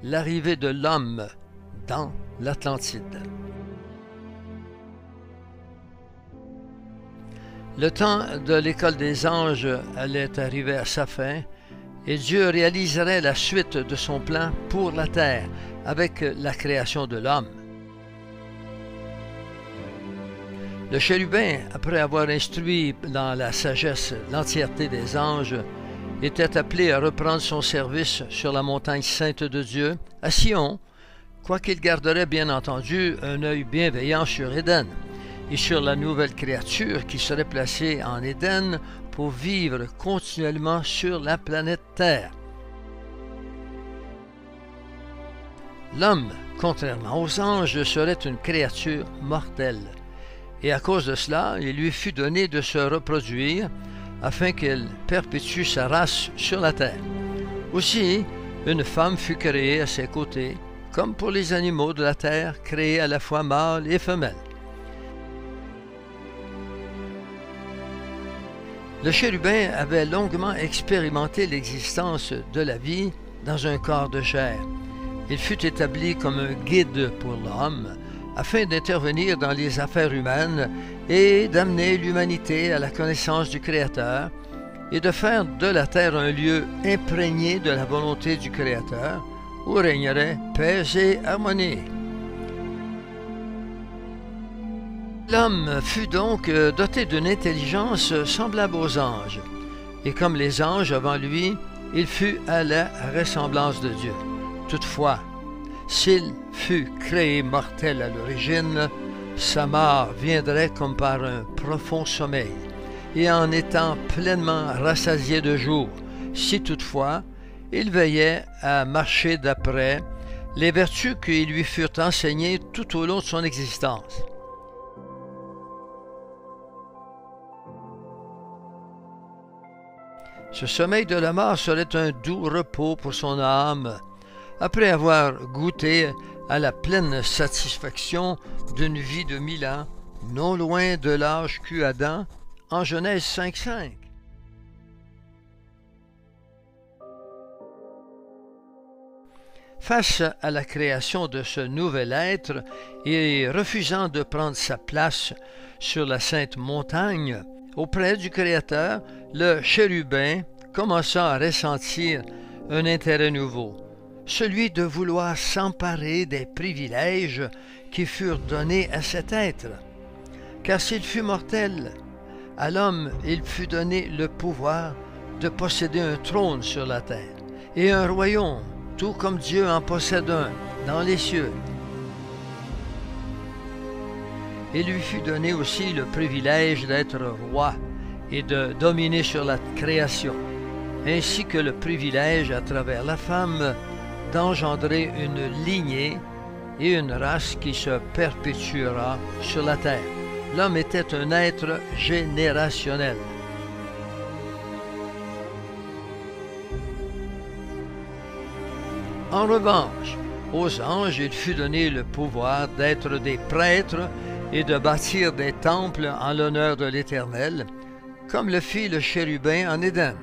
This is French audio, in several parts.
l'arrivée de l'homme dans l'Atlantide. Le temps de l'école des anges allait arriver à sa fin et Dieu réaliserait la suite de son plan pour la terre avec la création de l'homme. Le chérubin, après avoir instruit dans la sagesse l'entièreté des anges, était appelé à reprendre son service sur la montagne sainte de Dieu, à Sion, quoiqu'il garderait bien entendu un œil bienveillant sur Éden et sur la nouvelle créature qui serait placée en Éden pour vivre continuellement sur la planète Terre. L'homme, contrairement aux anges, serait une créature mortelle, et à cause de cela, il lui fut donné de se reproduire afin qu'elle perpétue sa race sur la terre. Aussi, une femme fut créée à ses côtés, comme pour les animaux de la terre, créés à la fois mâles et femelles. Le chérubin avait longuement expérimenté l'existence de la vie dans un corps de chair. Il fut établi comme un guide pour l'homme, afin d'intervenir dans les affaires humaines et d'amener l'humanité à la connaissance du Créateur et de faire de la terre un lieu imprégné de la volonté du Créateur où régnerait paix et harmonie. L'homme fut donc doté d'une intelligence semblable aux anges, et comme les anges avant lui, il fut à la ressemblance de Dieu. Toutefois, s'il fut créé mortel à l'origine, sa mort viendrait comme par un profond sommeil, et en étant pleinement rassasié de jour, si toutefois il veillait à marcher d'après les vertus qui lui furent enseignées tout au long de son existence. Ce sommeil de la mort serait un doux repos pour son âme, après avoir goûté à la pleine satisfaction d'une vie de 1000 ans, non loin de l'âge qu'eut Adam en Genèse 5.5. Face à la création de ce nouvel être et refusant de prendre sa place sur la sainte montagne, auprès du Créateur, le chérubin commença à ressentir un intérêt nouveau, celui de vouloir s'emparer des privilèges qui furent donnés à cet être. Car s'il fut mortel, à l'homme il fut donné le pouvoir de posséder un trône sur la terre et un royaume, tout comme Dieu en possède un dans les cieux. Il lui fut donné aussi le privilège d'être roi et de dominer sur la création, ainsi que le privilège à travers la femme d'engendrer une lignée et une race qui se perpétuera sur la terre. L'homme était un être générationnel. En revanche, aux anges, il fut donné le pouvoir d'être des prêtres et de bâtir des temples en l'honneur de l'Éternel, comme le fit le chérubin en Éden.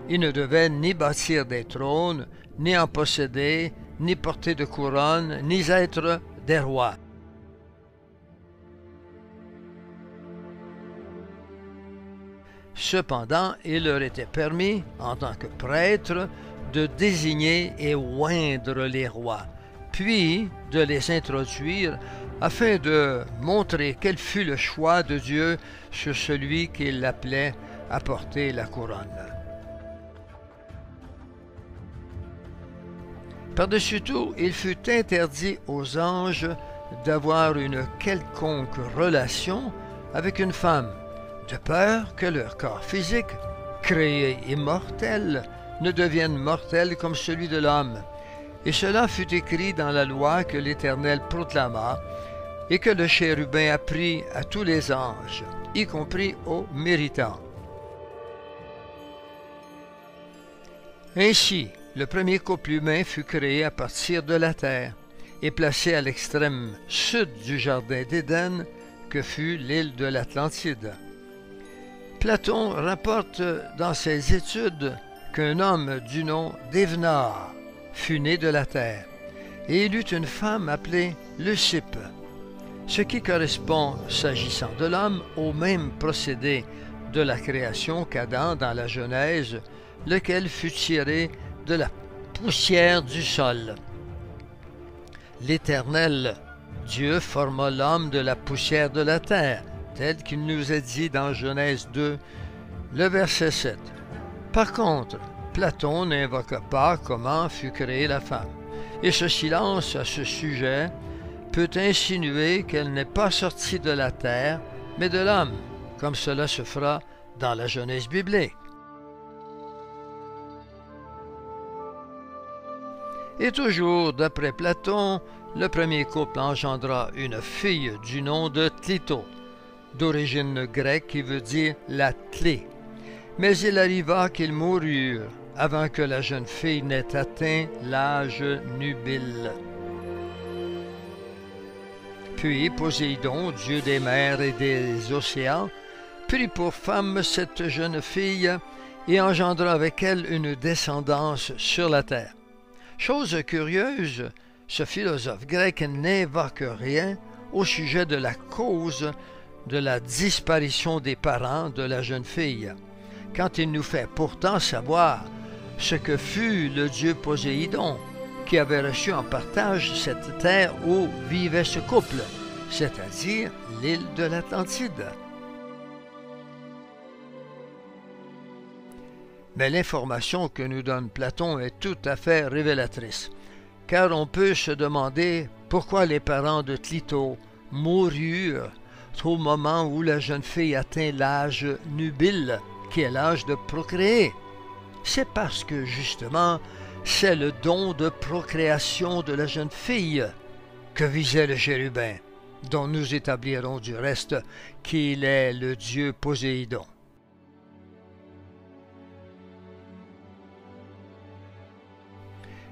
Il ne devait ni bâtir des trônes, ni en posséder, ni porter de couronne, ni être des rois. Cependant, il leur était permis, en tant que prêtres, de désigner et oindre les rois, puis de les introduire afin de montrer quel fut le choix de Dieu sur celui qu'il appelait à porter la couronne. Par-dessus tout, il fut interdit aux anges d'avoir une quelconque relation avec une femme, de peur que leur corps physique, créé immortel, ne devienne mortel comme celui de l'homme. Et cela fut écrit dans la loi que l'Éternel proclama et que le chérubin apprit à tous les anges, y compris aux méritants. Ainsi, le premier couple humain fut créé à partir de la terre et placé à l'extrême sud du jardin d'Éden que fut l'île de l'Atlantide. Platon rapporte dans ses études qu'un homme du nom d'Évenard fut né de la terre, et il eut une femme appelée Leucippe, ce qui correspond, s'agissant de l'homme, au même procédé de la création qu'Adam dans la Genèse, lequel fut tiré de la poussière du sol. L'Éternel Dieu forma l'homme de la poussière de la terre, tel qu'il nous est dit dans Genèse 2, le verset 7. Par contre, Platon n'invoque pas comment fut créée la femme, et ce silence à ce sujet peut insinuer qu'elle n'est pas sortie de la terre, mais de l'homme, comme cela se fera dans la Genèse biblique. Et toujours d'après Platon, le premier couple engendra une fille du nom de Clito, d'origine grecque qui veut dire la clé. Mais il arriva qu'ils moururent avant que la jeune fille n'ait atteint l'âge nubile. Puis Poséidon, dieu des mers et des océans, prit pour femme cette jeune fille et engendra avec elle une descendance sur la terre. Chose curieuse, ce philosophe grec n'invoque rien au sujet de la cause de la disparition des parents de la jeune fille, quand il nous fait pourtant savoir ce que fut le dieu Poséidon, qui avait reçu en partage cette terre où vivait ce couple, c'est-à-dire l'île de l'Atlantide. Mais l'information que nous donne Platon est tout à fait révélatrice, car on peut se demander pourquoi les parents de Clito moururent au moment où la jeune fille atteint l'âge nubile, qui est l'âge de procréer. C'est parce que, justement, c'est le don de procréation de la jeune fille que visait le chérubin, dont nous établirons du reste qu'il est le dieu Poséidon.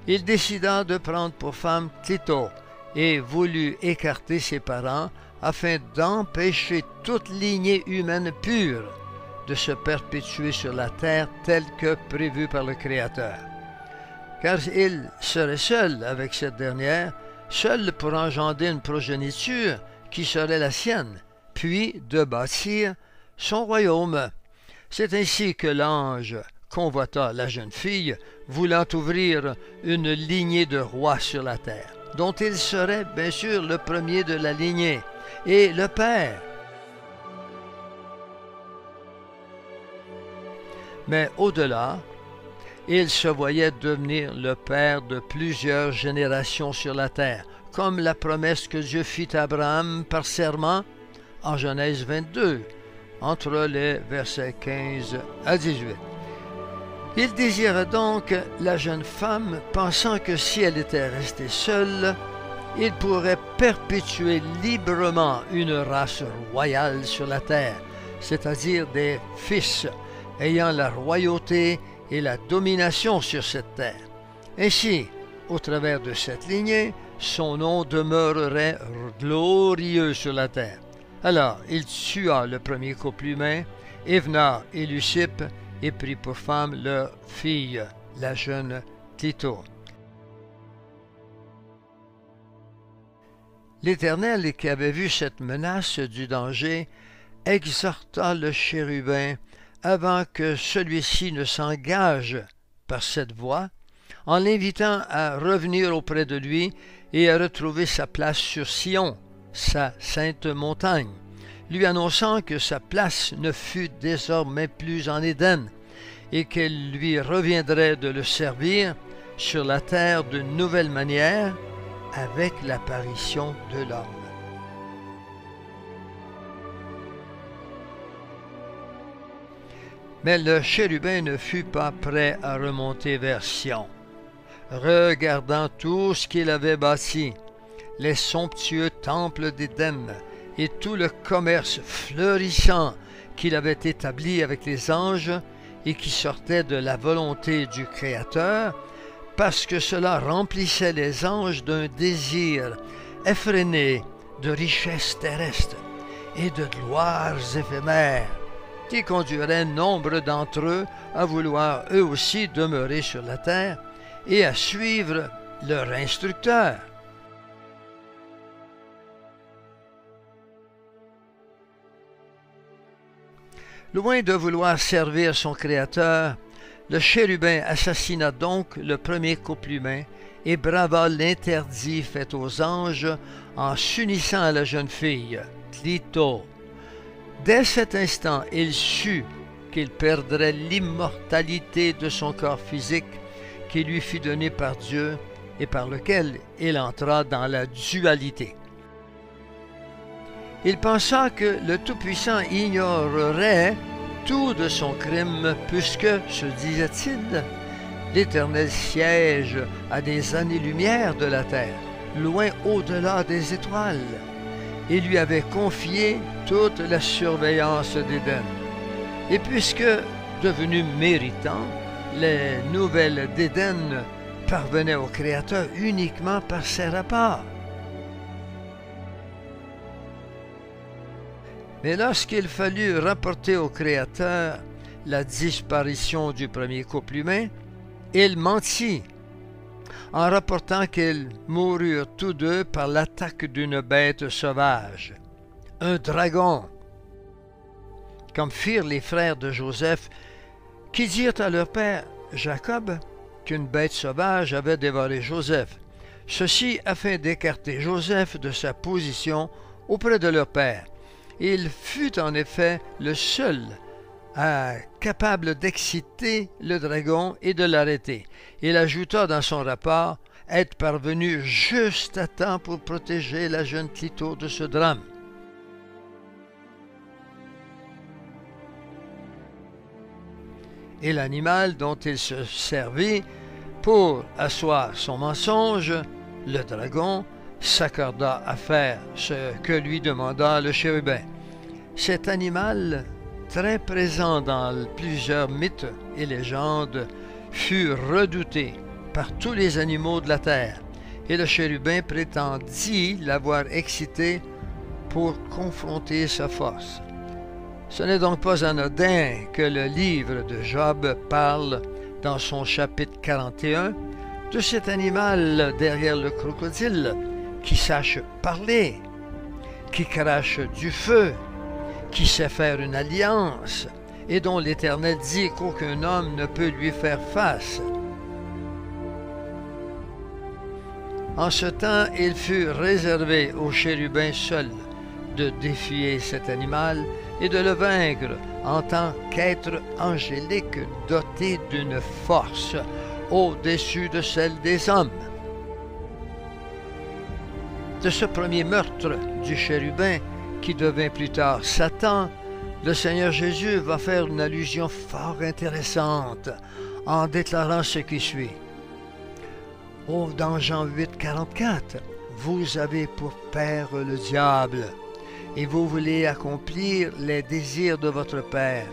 Il décida de prendre pour femme Clito et voulut écarter ses parents afin d'empêcher toute lignée humaine pure de se perpétuer sur la terre telle que prévue par le Créateur. Car il serait seul avec cette dernière, seul pour engendrer une progéniture qui serait la sienne, puis de bâtir son royaume. C'est ainsi que l'ange convoita la jeune fille, voulant ouvrir une lignée de rois sur la terre, dont il serait bien sûr le premier de la lignée, et le père. Mais au-delà, il se voyait devenir le père de plusieurs générations sur la terre, comme la promesse que Dieu fit à Abraham par serment en Genèse 22, entre les versets 15 à 18. Il désirait donc la jeune femme, pensant que si elle était restée seule, il pourrait perpétuer librement une race royale sur la terre, c'est-à-dire des fils ayant la royauté et la domination sur cette terre. Ainsi, au travers de cette lignée, son nom demeurerait glorieux sur la terre. Alors, il tua le premier couple humain, Évna et Leucippe, et prit pour femme leur fille, la jeune Clito. L'Éternel, qui avait vu cette menace du danger, exhorta le chérubin avant que celui-ci ne s'engage par cette voie, en l'invitant à revenir auprès de lui et à retrouver sa place sur Sion, sa sainte montagne, lui annonçant que sa place ne fut désormais plus en Éden et qu'il lui reviendrait de le servir sur la terre d'une nouvelle manière avec l'apparition de l'homme. Mais le chérubin ne fut pas prêt à remonter vers Sion. Regardant tout ce qu'il avait bâti, les somptueux temples d'Éden et tout le commerce fleurissant qu'il avait établi avec les anges et qui sortait de la volonté du Créateur, parce que cela remplissait les anges d'un désir effréné de richesses terrestres et de gloires éphémères, qui conduirait nombre d'entre eux à vouloir eux aussi demeurer sur la terre, et à suivre leur instructeur. Loin de vouloir servir son Créateur, le chérubin assassina donc le premier couple humain et brava l'interdit fait aux anges en s'unissant à la jeune fille, Clito. Dès cet instant, il sut qu'il perdrait l'immortalité de son corps physique qui lui fut donné par Dieu et par lequel il entra dans la dualité. Il pensa que le Tout-Puissant ignorerait tout de son crime, puisque, se disait-il, l'Éternel siège à des années-lumière de la terre, loin au-delà des étoiles, et lui avait confié toute la surveillance d'Éden. Et puisque, devenu méritant, les nouvelles d'Éden parvenaient au Créateur uniquement par ses rapports. Mais lorsqu'il fallut rapporter au Créateur la disparition du premier couple humain, il mentit en rapportant qu'ils moururent tous deux par l'attaque d'une bête sauvage, un dragon, comme firent les frères de Joseph, qui dirent à leur père Jacob qu'une bête sauvage avait dévoré Joseph, ceci afin d'écarter Joseph de sa position auprès de leur père. Il fut en effet le seul capable d'exciter le dragon et de l'arrêter. Il ajouta dans son rapport être parvenu juste à temps pour protéger la jeune Clito de ce drame. Et l'animal dont il se servit pour asseoir son mensonge, le dragon, s'accorda à faire ce que lui demanda le chérubin. Cet animal, très présent dans plusieurs mythes et légendes, fut redouté par tous les animaux de la terre, et le chérubin prétendit l'avoir excité pour confronter sa force. Ce n'est donc pas anodin que le livre de Job parle, dans son chapitre 41, de cet animal derrière le crocodile, qui sache parler, qui crache du feu, qui sait faire une alliance, et dont l'Éternel dit qu'aucun homme ne peut lui faire face. En ce temps, il fut réservé au chérubin seul de défier cet animal et de le vaincre en tant qu'être angélique doté d'une force au-dessus de celle des hommes. De ce premier meurtre du chérubin, qui devint plus tard Satan, le Seigneur Jésus va faire une allusion fort intéressante en déclarant ce qui suit. Dans Jean 8, 44, « Vous avez pour père le diable, et vous voulez accomplir les désirs de votre père.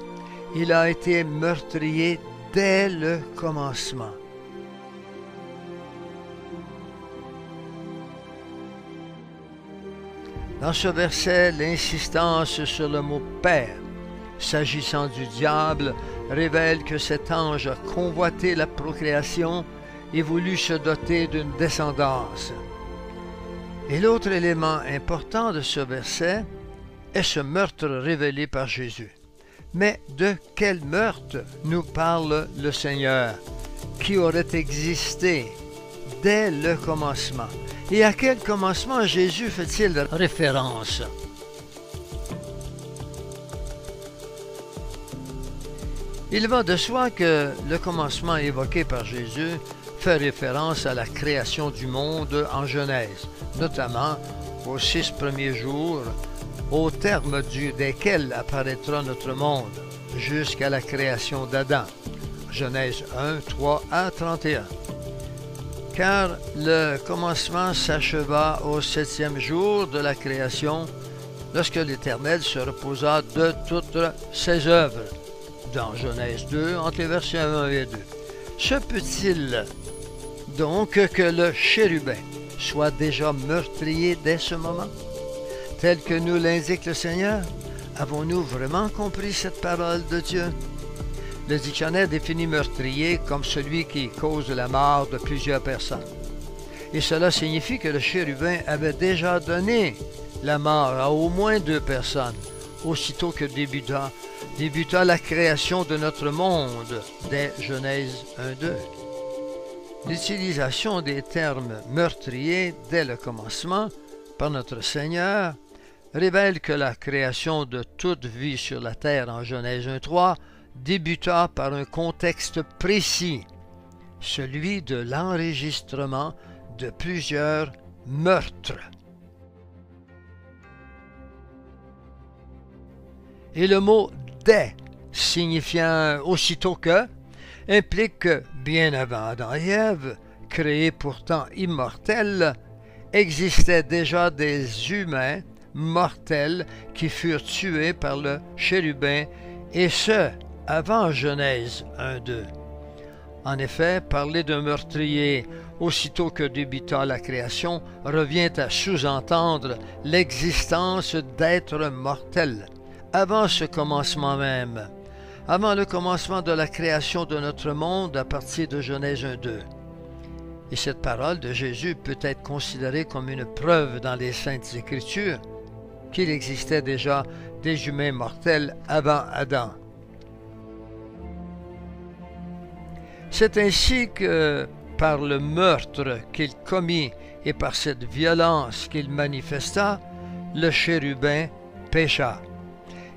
Il a été meurtrier dès le commencement. » Dans ce verset, l'insistance sur le mot « père » s'agissant du diable révèle que cet ange a convoité la procréation et voulu se doter d'une descendance. Et l'autre élément important de ce verset est ce meurtre révélé par Jésus. Mais de quel meurtre nous parle le Seigneur, qui aurait existé dès le commencement? Et à quel commencement Jésus fait-il référence? Il va de soi que le commencement évoqué par Jésus fait référence à la création du monde en Genèse, notamment aux 6 premiers jours, au terme desquels apparaîtra notre monde, jusqu'à la création d'Adam. Genèse 1, 3 à 31. Car le commencement s'acheva au 7e jour de la création, lorsque l'Éternel se reposa de toutes ses œuvres. Dans Genèse 2, entre les versets 1 et 2. Se peut-il donc que le chérubin soit déjà meurtrier dès ce moment, tel que nous l'indique le Seigneur? Avons-nous vraiment compris cette parole de Dieu? Le dictionnaire définit meurtrier comme celui qui cause la mort de plusieurs personnes. Et cela signifie que le chérubin avait déjà donné la mort à au moins 2 personnes, aussitôt que débuta la création de notre monde, dès Genèse 1-2. L'utilisation des termes meurtriers dès le commencement par notre Seigneur révèle que la création de toute vie sur la terre en Genèse 1-3 débuta par un contexte précis, celui de l'enregistrement de plusieurs meurtres. Et le mot « dès », signifiant « aussitôt que », implique que, bien avant Adam et Ève, créés pourtant immortels, existaient déjà des humains mortels qui furent tués par le chérubin, et ce, avant Genèse 1-2. En effet, parler d'un meurtrier aussitôt que débuta la création revient à sous-entendre l'existence d'êtres mortels, avant ce commencement même, avant le commencement de la création de notre monde à partir de Genèse 1-2. Et cette parole de Jésus peut être considérée comme une preuve dans les Saintes Écritures qu'il existait déjà des humains mortels avant Adam. C'est ainsi que, par le meurtre qu'il commit et par cette violence qu'il manifesta, le chérubin pécha.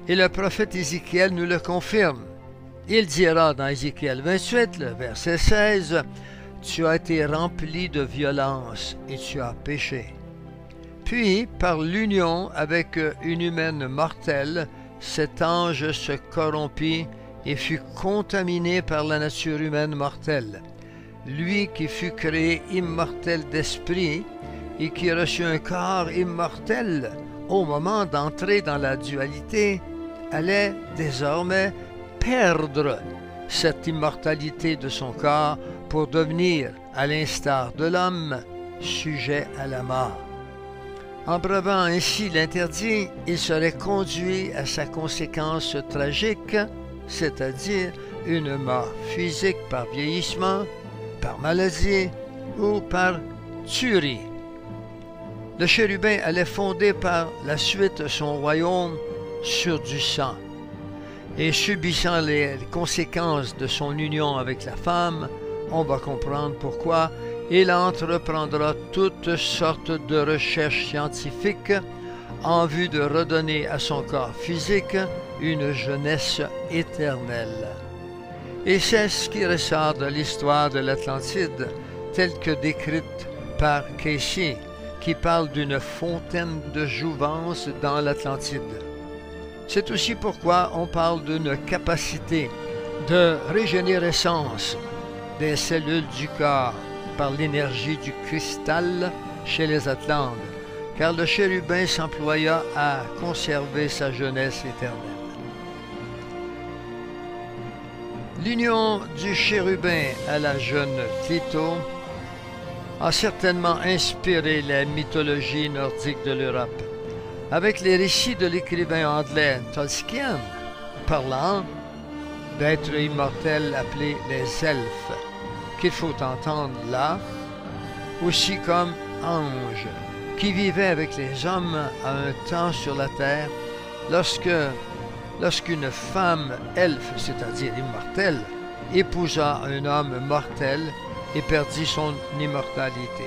Et le prophète Ézéchiel nous le confirme. Il dira dans Ézéchiel 28, le verset 16, « Tu as été rempli de violence et tu as péché. » Puis, par l'union avec une humaine mortelle, cet ange se corrompit et fut contaminé par la nature humaine mortelle. Lui qui fut créé immortel d'esprit et qui reçut un corps immortel au moment d'entrer dans la dualité, allait désormais perdre cette immortalité de son corps pour devenir, à l'instar de l'homme, sujet à la mort. En breuvant ainsi l'interdit, il serait conduit à sa conséquence tragique, c'est-à-dire une mort physique par vieillissement, par maladie ou par tuerie. Le chérubin allait fonder par la suite son royaume sur du sang, et subissant les conséquences de son union avec la femme, on va comprendre pourquoi il entreprendra toutes sortes de recherches scientifiques en vue de redonner à son corps physique une jeunesse éternelle. Et c'est ce qui ressort de l'histoire de l'Atlantide, telle que décrite par Cayce, qui parle d'une fontaine de jouvence dans l'Atlantide. C'est aussi pourquoi on parle d'une capacité de régénérescence des cellules du corps par l'énergie du cristal chez les Atlantes, car le chérubin s'employa à conserver sa jeunesse éternelle. L'union du chérubin à la jeune Clito a certainement inspiré la mythologie nordique de l'Europe, avec les récits de l'écrivain anglais Tolkien, parlant d'êtres immortels appelés les elfes, qu'il faut entendre là, aussi comme anges, qui vivaient avec les hommes à un temps sur la terre, lorsqu'une femme elfe, c'est-à-dire immortelle, épousa un homme mortel et perdit son immortalité.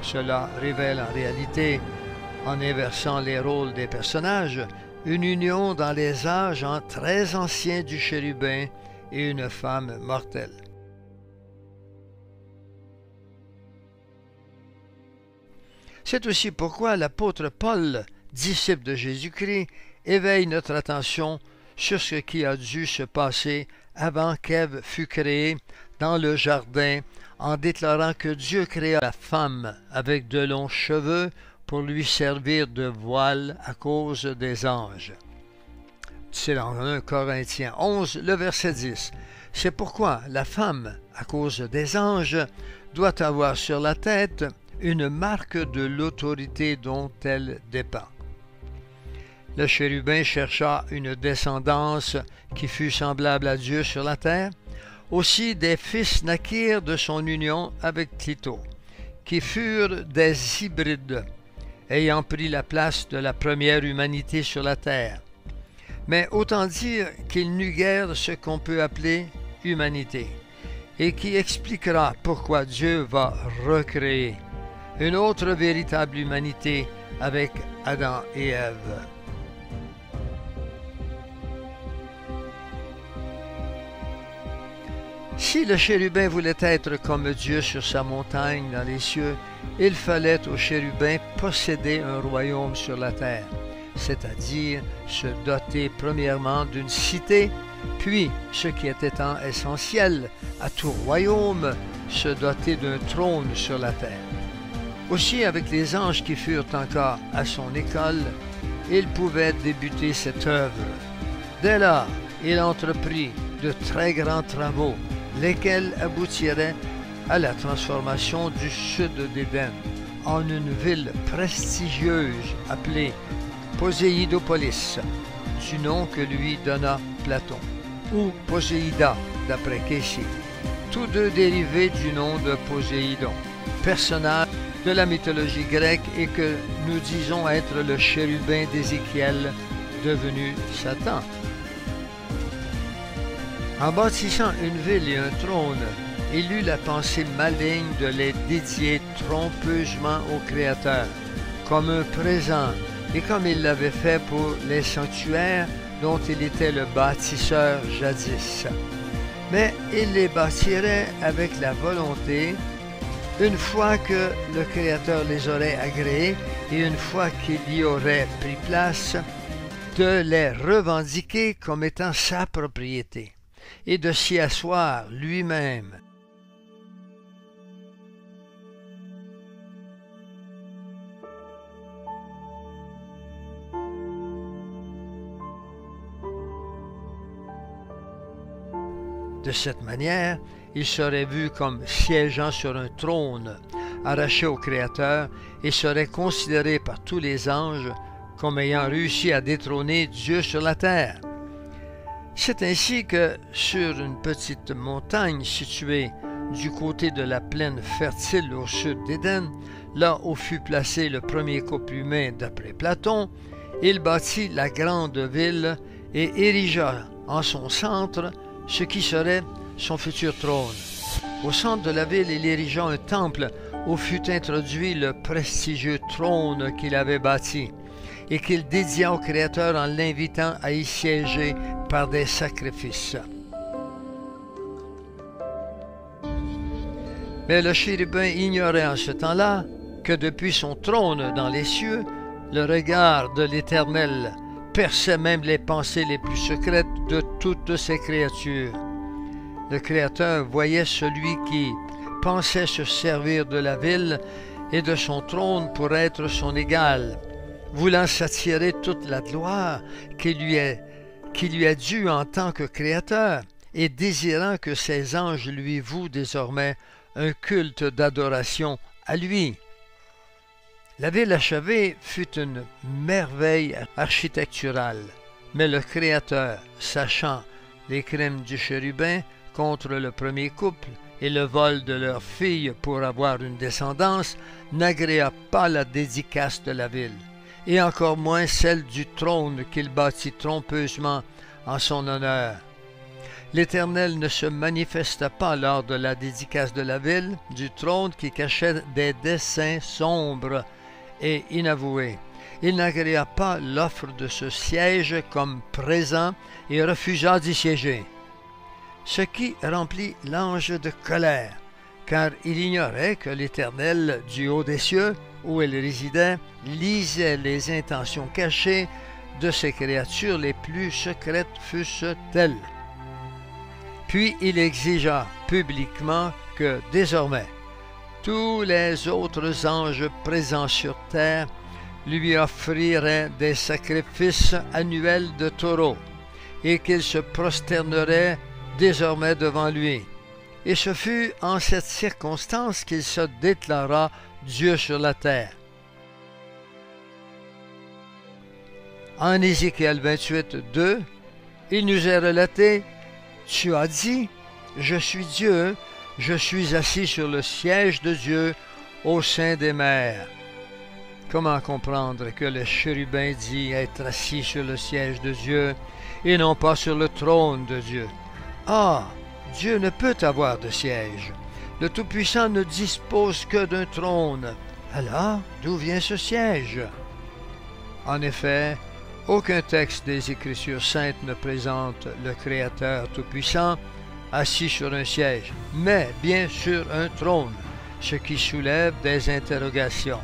Cela révèle en réalité, en inversant les rôles des personnages, une union dans les âges très anciens du chérubin et une femme mortelle. C'est aussi pourquoi l'apôtre Paul, disciple de Jésus-Christ, éveille notre attention sur ce qui a dû se passer avant qu'Ève fût créée dans le jardin, en déclarant que Dieu créa la femme avec de longs cheveux pour lui servir de voile à cause des anges. C'est dans 1 Corinthiens 11, le verset 10. C'est pourquoi la femme, à cause des anges, doit avoir sur la tête une marque de l'autorité dont elle dépend. Le chérubin chercha une descendance qui fût semblable à Dieu sur la terre. Aussi des fils naquirent de son union avec Clito, qui furent des hybrides, ayant pris la place de la première humanité sur la terre. Mais autant dire qu'il n'eut guère ce qu'on peut appeler humanité, et qui expliquera pourquoi Dieu va recréer une autre véritable humanité avec Adam et Ève. Si le chérubin voulait être comme Dieu sur sa montagne dans les cieux, il fallait au chérubin posséder un royaume sur la terre, c'est-à-dire se doter premièrement d'une cité, puis, ce qui était tant essentiel à tout royaume, se doter d'un trône sur la terre. Aussi, avec les anges qui furent encore à son école, il pouvait débuter cette œuvre. Dès lors, il entreprit de très grands travaux, lesquels aboutiraient à la transformation du sud d'Éden en une ville prestigieuse appelée Poséidopolis, du nom que lui donna Platon, ou Poséida d'après Cayce, tous deux dérivés du nom de Poséidon, personnage de la mythologie grecque et que nous disons être le chérubin d'Ézéchiel devenu Satan. En bâtissant une ville et un trône, il eut la pensée maligne de les dédier trompeusement au Créateur, comme un présent, et comme il l'avait fait pour les sanctuaires dont il était le bâtisseur jadis. Mais il les bâtirait avec la volonté, une fois que le Créateur les aurait agréés et une fois qu'il y aurait pris place, de les revendiquer comme étant sa propriété et de s'y asseoir lui-même. De cette manière, il serait vu comme siégeant sur un trône, arraché au Créateur, et serait considéré par tous les anges comme ayant réussi à détrôner Dieu sur la terre. C'est ainsi que, sur une petite montagne située du côté de la plaine fertile au sud d'Éden, là où fut placé le premier couple humain d'après Platon, il bâtit la grande ville et érigea en son centre ce qui serait son futur trône. Au centre de la ville, il érigea un temple où fut introduit le prestigieux trône qu'il avait bâti et qu'il dédia au Créateur en l'invitant à y siéger par des sacrifices. Mais le chérubin ignorait en ce temps-là que depuis son trône dans les cieux, le regard de l'Éternel perçait même les pensées les plus secrètes de toutes ses créatures. Le Créateur voyait celui qui pensait se servir de la ville et de son trône pour être son égal, voulant s'attirer toute la gloire qui lui est due en tant que Créateur, et désirant que ses anges lui vouent désormais un culte d'adoration à lui. La ville achevée fut une merveille architecturale, mais le Créateur, sachant les crimes du chérubin contre le premier couple et le vol de leur fille pour avoir une descendance, n'agréa pas la dédicace de la ville, et encore moins celle du trône qu'il bâtit trompeusement en son honneur. L'Éternel ne se manifesta pas lors de la dédicace de la ville, du trône qui cachait des desseins sombres et inavoués. Il n'agréa pas l'offre de ce siège comme présent et refusa d'y siéger, ce qui remplit l'ange de colère, car il ignorait que l'Éternel du haut des cieux, où il résidait, lisait les intentions cachées de ses créatures les plus secrètes fussent-elles. Puis il exigea publiquement que, désormais, tous les autres anges présents sur terre lui offriraient des sacrifices annuels de taureaux, et qu'ils se prosterneraient désormais devant lui. Et ce fut en cette circonstance qu'il se déclara Dieu sur la terre. En Ézéchiel 28, 2, il nous est relaté « Tu as dit, je suis Dieu, je suis assis sur le siège de Dieu au sein des mers. » Comment comprendre que le chérubin dit être assis sur le siège de Dieu et non pas sur le trône de Dieu? Ah, Dieu ne peut avoir de siège. Le Tout-Puissant ne dispose que d'un trône. Alors, d'où vient ce siège? En effet, aucun texte des Écritures saintes ne présente le Créateur Tout-Puissant assis sur un siège, mais bien sur un trône, ce qui soulève des interrogations.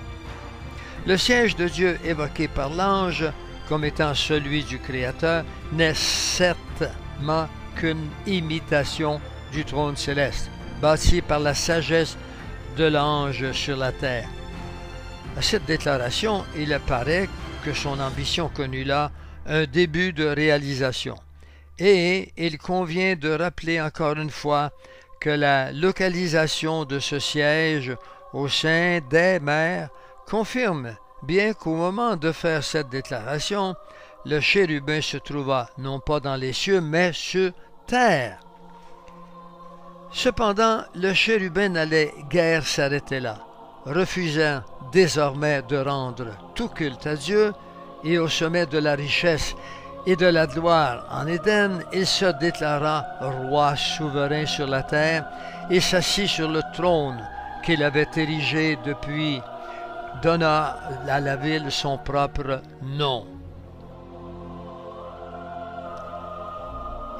Le siège de Dieu évoqué par l'ange comme étant celui du Créateur n'est certainement qu'une imitation du trône céleste, bâti par la sagesse de l'ange sur la terre. À cette déclaration, il apparaît que son ambition connut là un début de réalisation. Et il convient de rappeler encore une fois que la localisation de ce siège au sein des mers confirme bien qu'au moment de faire cette déclaration, le chérubin se trouva non pas dans les cieux, mais sur terre. Cependant, le chérubin n'allait guère s'arrêter là, refusant désormais de rendre tout culte à Dieu, et au sommet de la richesse et de la gloire en Éden, il se déclara roi souverain sur la terre et s'assit sur le trône qu'il avait érigé depuis donna à la ville son propre nom.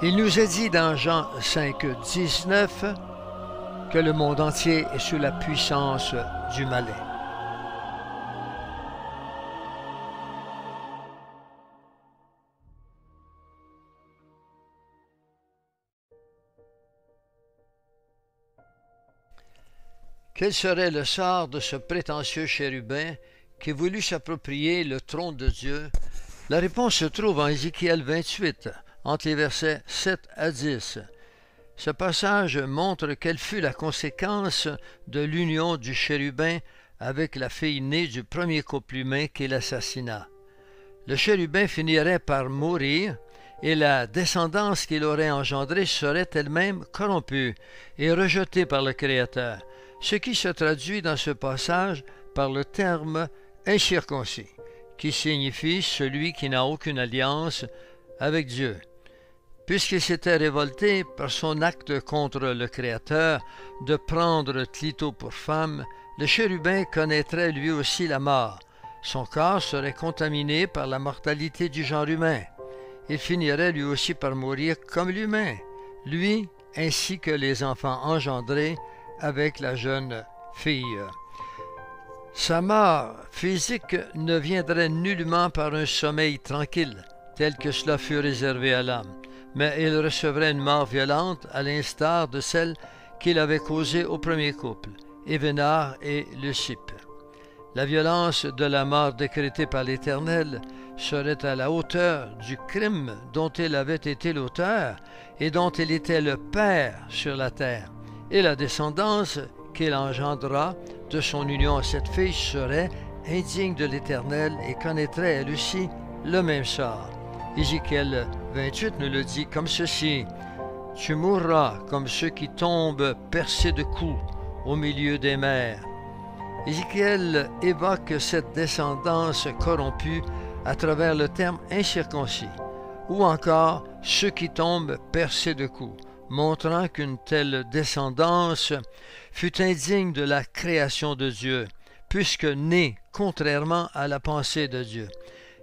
Il nous est dit dans Jean 5, 19 que le monde entier est sous la puissance du malin. Quel serait le sort de ce prétentieux chérubin qui voulut s'approprier le trône de Dieu? La réponse se trouve en Ézéchiel 28, entre les versets 7 à 10. Ce passage montre quelle fut la conséquence de l'union du chérubin avec la fille née du premier couple humain qu'il assassina. Le chérubin finirait par mourir et la descendance qu'il aurait engendrée serait elle-même corrompue et rejetée par le Créateur, ce qui se traduit dans ce passage par le terme « incirconcis », qui signifie « celui qui n'a aucune alliance avec Dieu ». Puisqu'il s'était révolté par son acte contre le Créateur de prendre Clito pour femme, le chérubin connaîtrait lui aussi la mort. Son corps serait contaminé par la mortalité du genre humain. Il finirait lui aussi par mourir comme l'humain, lui ainsi que les enfants engendrés avec la jeune fille. Sa mort physique ne viendrait nullement par un sommeil tranquille, tel que cela fut réservé à l'homme, mais il recevrait une mort violente à l'instar de celle qu'il avait causée au premier couple, Événar et Leucippe. La violence de la mort décrétée par l'Éternel serait à la hauteur du crime dont il avait été l'auteur et dont il était le père sur la terre, et la descendance qu'il engendra de son union à cette fille serait indigne de l'Éternel et connaîtrait elle aussi le même sort. Ézéchiel 28 nous le dit comme ceci: « Tu mourras comme ceux qui tombent percés de coups au milieu des mers. » Ézéchiel évoque cette descendance corrompue à travers le terme incirconcis, ou encore ceux qui tombent percés de coups, montrant qu'une telle descendance fut indigne de la création de Dieu, puisque née contrairement à la pensée de Dieu.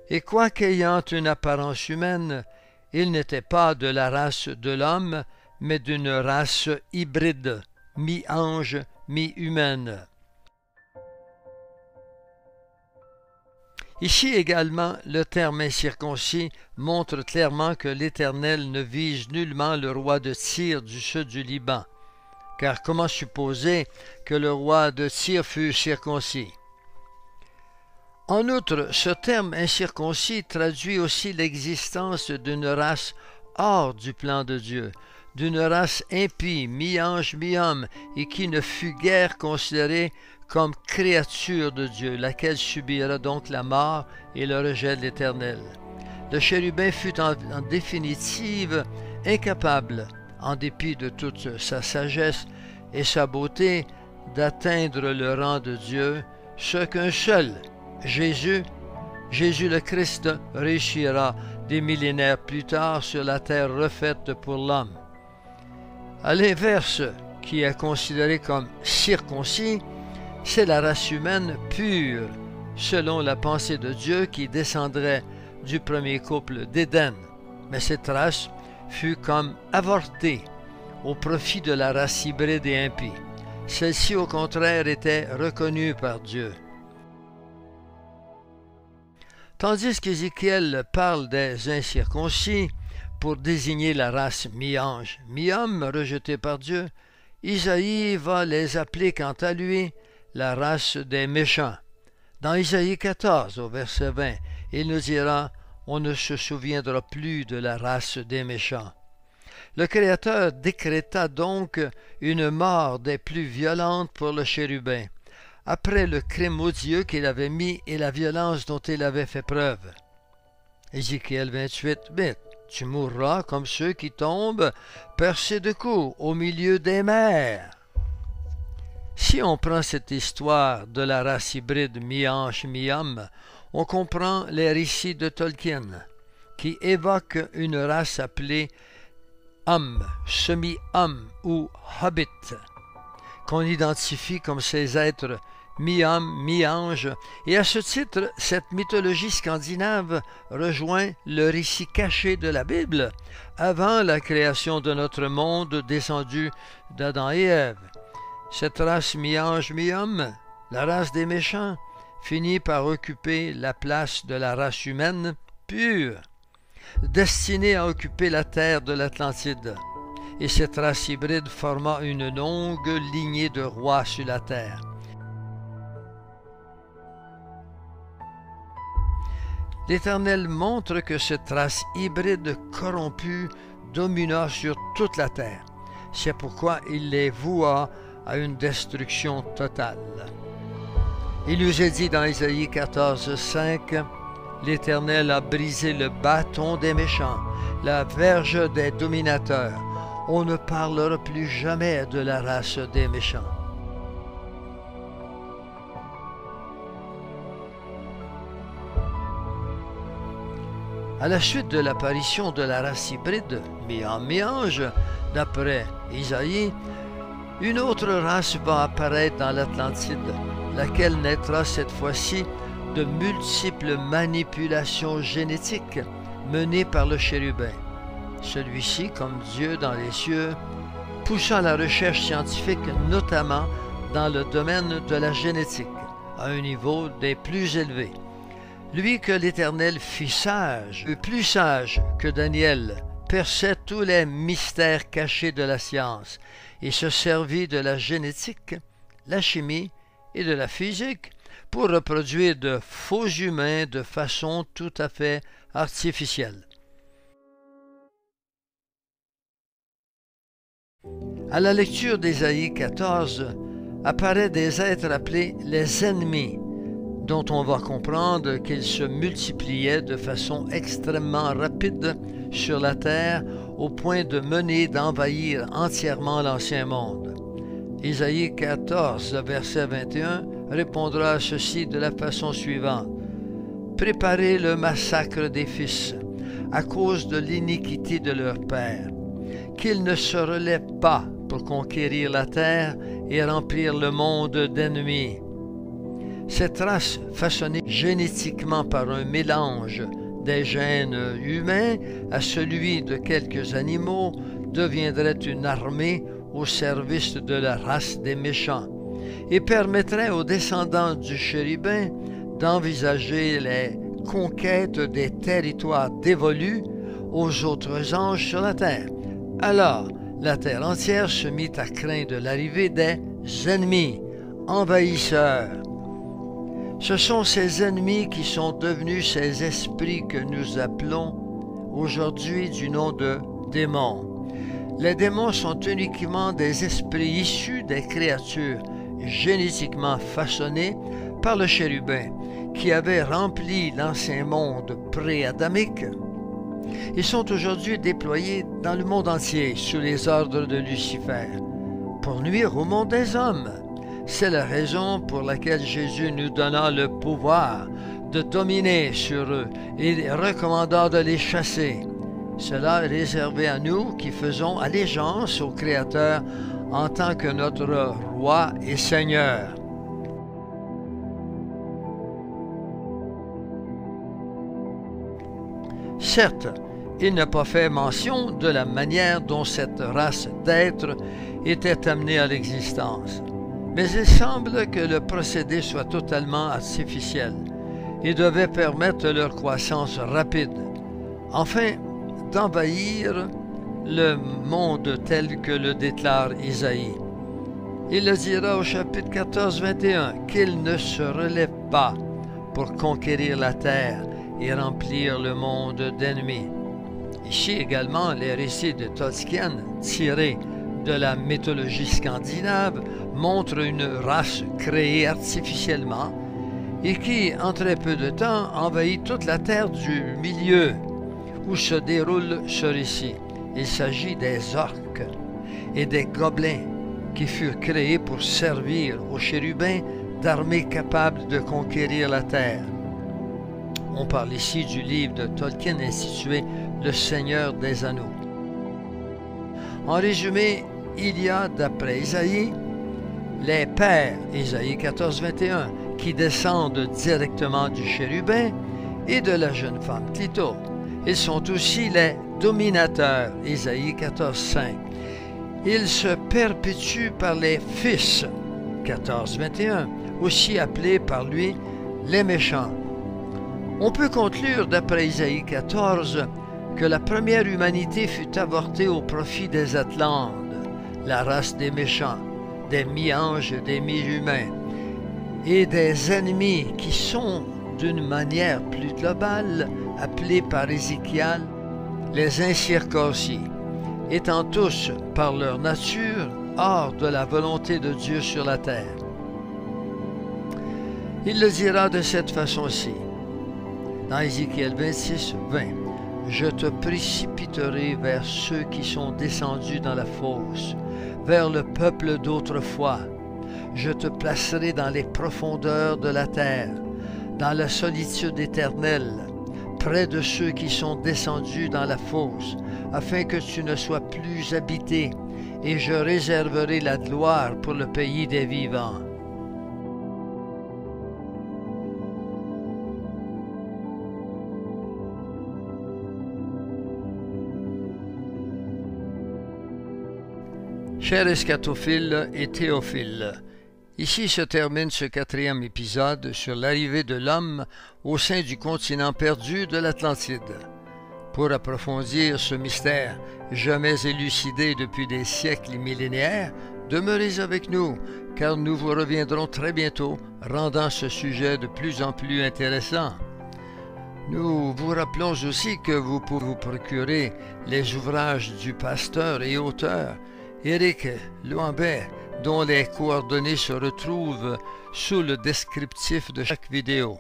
Et quoiqu'ayant une apparence humaine, il n'était pas de la race de l'homme, mais d'une race hybride, mi-ange, mi-humaine. Ici également, le terme incirconcis montre clairement que l'Éternel ne vise nullement le roi de Tyr du sud du Liban, car comment supposer que le roi de Tyr fût circoncis? En outre, ce terme incirconcis traduit aussi l'existence d'une race hors du plan de Dieu, d'une race impie, mi-ange, mi-homme, et qui ne fut guère considérée comme créature de Dieu, laquelle subira donc la mort et le rejet de l'Éternel. le chérubin fut en définitive incapable, en dépit de toute sa sagesse et sa beauté, d'atteindre le rang de Dieu, ce qu'un seul, Jésus le Christ, réussira des millénaires plus tard sur la terre refaite pour l'homme. À l'inverse, qui est considéré comme circoncis, c'est la race humaine pure, selon la pensée de Dieu, qui descendrait du premier couple d'Éden. Mais cette race fut comme avortée au profit de la race hybride et impie. Celle-ci, au contraire, était reconnue par Dieu. Tandis qu'Ézéchiel parle des incirconcis pour désigner la race mi-ange, mi-homme rejetée par Dieu, Isaïe va les appeler quant à lui la race des méchants. Dans Isaïe 14, au verset 20, il nous dira « On ne se souviendra plus de la race des méchants ». Le Créateur décréta donc une mort des plus violentes pour le chérubin, après le crime odieux qu'il avait mis et la violence dont il avait fait preuve. Ézéchiel 28, tu mourras comme ceux qui tombent percés de coups au milieu des mers. Si on prend cette histoire de la race hybride mi-ange, mi-homme, on comprend les récits de Tolkien, qui évoquent une race appelée homme, semi-homme ou hobbit, qu'on identifie comme ces êtres mi-homme, mi-ange, et à ce titre, cette mythologie scandinave rejoint le récit caché de la Bible avant la création de notre monde descendu d'Adam et Ève. Cette race mi-ange, mi-homme, la race des méchants, finit par occuper la place de la race humaine pure, destinée à occuper la terre de l'Atlantide. Et cette race hybride forma une longue lignée de rois sur la terre. L'Éternel montre que cette race hybride corrompue domina sur toute la terre. C'est pourquoi il les voua à une destruction totale. Il nous est dit dans Isaïe 14, 5, « L'Éternel a brisé le bâton des méchants, la verge des dominateurs. On ne parlera plus jamais de la race des méchants. » À la suite de l'apparition de la race hybride, mi-homme, mi-ange, d'après Isaïe, une autre race va apparaître dans l'Atlantide, laquelle naîtra cette fois-ci de multiples manipulations génétiques menées par le chérubin. Celui-ci, comme Dieu dans les cieux, poussa la recherche scientifique notamment dans le domaine de la génétique, à un niveau des plus élevés. Lui que l'Éternel fit sage, plus sage que Daniel, perçait tous les mystères cachés de la science et se servit de la génétique, la chimie et de la physique pour reproduire de faux humains de façon tout à fait artificielle. À la lecture d'Ésaïe 14, apparaissent des êtres appelés les ennemis, dont on va comprendre qu'ils se multipliaient de façon extrêmement rapide sur la terre au point de mener d'envahir entièrement l'ancien monde. Ésaïe 14, verset 21, répondra à ceci de la façon suivante. « Préparez le massacre des fils, à cause de l'iniquité de leur père, qu'ils ne se relèvent pas pour conquérir la terre et remplir le monde d'ennemis. » Cette race, façonnée génétiquement par un mélange des gènes humains à celui de quelques animaux, deviendrait une armée au service de la race des méchants et permettrait aux descendants du chérubin d'envisager les conquêtes des territoires dévolus aux autres anges sur la terre. Alors, la terre entière se mit à craindre l'arrivée des ennemis, envahisseurs. Ce sont ces ennemis qui sont devenus ces esprits que nous appelons aujourd'hui du nom de démons. Les démons sont uniquement des esprits issus des créatures génétiquement façonnées par le chérubin, qui avait rempli l'ancien monde pré-adamique Ils sont aujourd'hui déployés dans le monde entier sous les ordres de Lucifer pour nuire au monde des hommes. C'est la raison pour laquelle Jésus nous donna le pouvoir de dominer sur eux et recommanda de les chasser. Cela est réservé à nous qui faisons allégeance au Créateur en tant que notre Roi et Seigneur. Certes, il n'a pas fait mention de la manière dont cette race d'êtres était amenée à l'existence. Mais il semble que le procédé soit totalement artificiel et devait permettre leur croissance rapide, afin d'envahir le monde tel que le déclare Isaïe. Il le dira au chapitre 14, 21, qu'il ne se relève pas pour conquérir la terre et remplir le monde d'ennemis. Ici également, les récits de Tolkien, tirés de la mythologie scandinave, montrent une race créée artificiellement et qui, en très peu de temps, envahit toute la terre du milieu où se déroule ce récit. Il s'agit des orques et des gobelins qui furent créés pour servir aux chérubins d'armées capables de conquérir la terre. On parle ici du livre de Tolkien intitulé « Le Seigneur des Anneaux ». En résumé, il y a, d'après Isaïe, les pères, Isaïe 14, 21, qui descendent directement du chérubin et de la jeune femme Clito. Ils sont aussi les dominateurs, Isaïe 14, 5. Ils se perpétuent par les fils, 14, 21, aussi appelés par lui les méchants. On peut conclure, d'après Isaïe 14, que la première humanité fut avortée au profit des Atlantes, la race des méchants, des mi-anges et des mi-humains, et des ennemis qui sont, d'une manière plus globale, appelés par Ézéchiel les incirconcis, étant tous, par leur nature, hors de la volonté de Dieu sur la terre. Il le dira de cette façon-ci. Dans Ézéchiel 26, 20, « Je te précipiterai vers ceux qui sont descendus dans la fosse, vers le peuple d'autrefois. Je te placerai dans les profondeurs de la terre, dans la solitude éternelle, près de ceux qui sont descendus dans la fosse, afin que tu ne sois plus habité, et je réserverai la gloire pour le pays des vivants. » Chers eschatophiles et théophiles, ici se termine ce 4e épisode sur l'arrivée de l'homme au sein du continent perdu de l'Atlantide. Pour approfondir ce mystère jamais élucidé depuis des siècles et millénaires, demeurez avec nous, car nous vous reviendrons très bientôt, rendant ce sujet de plus en plus intéressant. Nous vous rappelons aussi que vous pouvez vous procurer les ouvrages du pasteur et auteur Éric Loambert, dont les coordonnées se retrouvent sous le descriptif de chaque vidéo.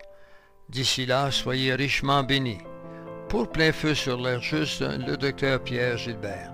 D'ici là, soyez richement bénis. Pour Plein Feu sur l'air juste, le Dr Pierre Gilbert.